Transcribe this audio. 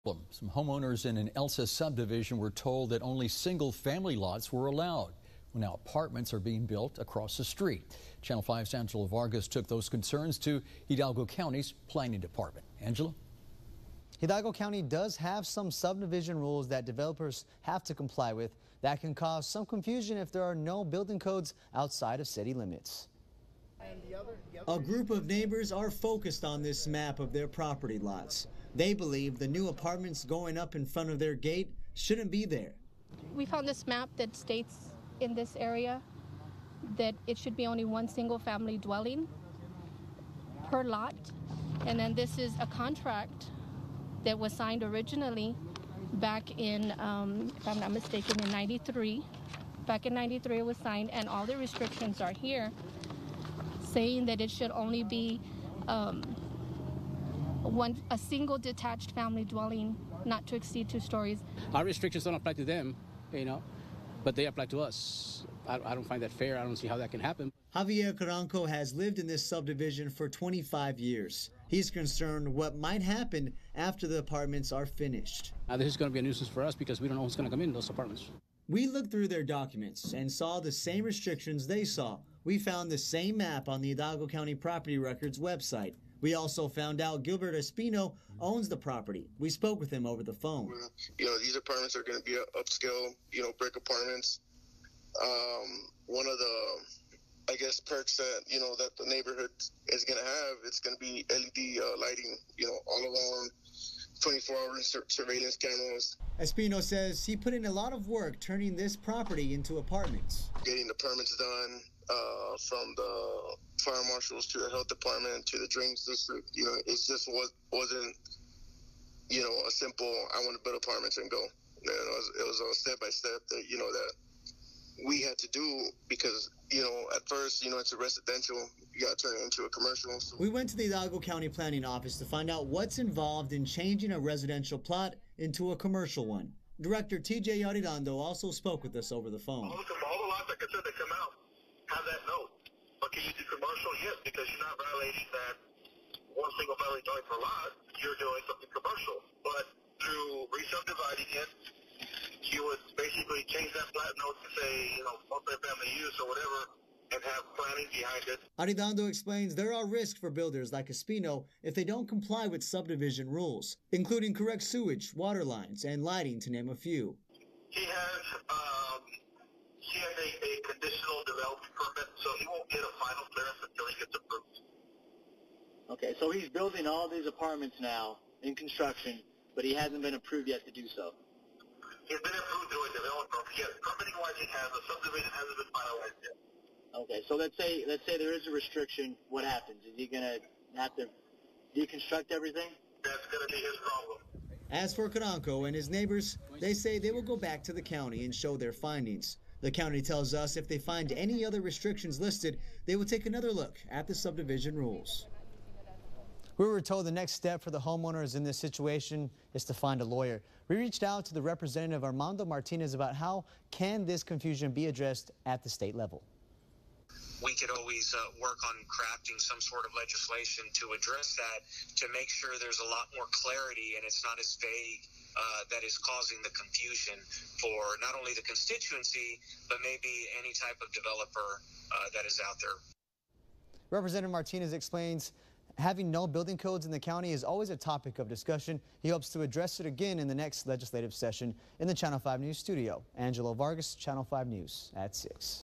Some homeowners in an Elsa subdivision were told that only single-family lots were allowed. Well, now apartments are being built across the street. Channel 5's Angela Vargas took those concerns to Hidalgo County's planning department. Angela? Hidalgo County does have some subdivision rules that developers have to comply with. That can cause some confusion if there are no building codes outside of city limits. A group of neighbors are focused on this map of their property lots. They believe the new apartments going up in front of their gate shouldn't be there. We found this map that states in this area that it should be only one single family dwelling per lot. And then this is a contract that was signed originally back in, if I'm not mistaken, in 93. Back in 93 it was signed, and all the restrictions are here saying that it should only be a single detached family dwelling, not to exceed 2 stories. Our restrictions don't apply to them, but they apply to us. I don't find that fair. I don't see how that can happen. Javier Caranco has lived in this subdivision for 25 years. He's concerned what might happen after the apartments are finished. This is going to be a nuisance for us because we don't know who's going to come in those apartments. We looked through their documents and saw the same restrictions they saw. We found the same map on the Hidalgo County Property Records website. We also found out Gilbert Espino owns the property. We spoke with him over the phone. These apartments are going to be upscale, brick apartments. One of the, perks that, that the neighborhood is going to have, it's going to be LED lighting, all around, 24-hour surveillance cameras. Espino says he put in a lot of work turning this property into apartments. Getting the permits done, from the fire marshals to the health department to the drainage district, it just wasn't, a simple, I want to build apartments and go. It was a step-by-step that, that we had to do because, at first, it's a residential, you got to turn it into a commercial. So. We went to the Hidalgo County Planning Office to find out what's involved in changing a residential plot into a commercial one. Director T.J. Arredondo also spoke with us over the phone. All the lots, like I said, that come out have that note. But can you do commercial? Yes, because you're not violating that one single family dwelling per lot. You're doing something commercial. But through re-subdividing it, you would basically change that plat note to say, multi-family use or whatever, and have planning behind it. Arredondo explains there are risks for builders like Espino if they don't comply with subdivision rules, including correct sewage, water lines, and lighting, to name a few. He has a conditional development permit, so he won't get a final clearance until he gets approved. Okay, so he's building all these apartments now in construction, but he hasn't been approved yet to do so. He's been approved through a developer. Yes, permitting-wise he has. The subdivision hasn't been finalized yet. Okay, so let's say there is a restriction. What happens? Is he going to have to deconstruct everything? That's going to be his problem. As for Caranco and his neighbors, they say they will go back to the county and show their findings. The county tells us if they find any other restrictions listed, they will take another look at the subdivision rules. We were told the next step for the homeowners in this situation is to find a lawyer. We reached out to the representative Armando Martinez about how can this confusion be addressed at the state level. We could always work on crafting some sort of legislation to address that, to make sure there's a lot more clarity and it's not as vague that is causing the confusion for not only the constituency, but maybe any type of developer that is out there. Representative Martinez explains having no building codes in the county is always a topic of discussion. He hopes to address it again in the next legislative session. In the Channel 5 News studio, Angela Vargas, Channel 5 News at 6.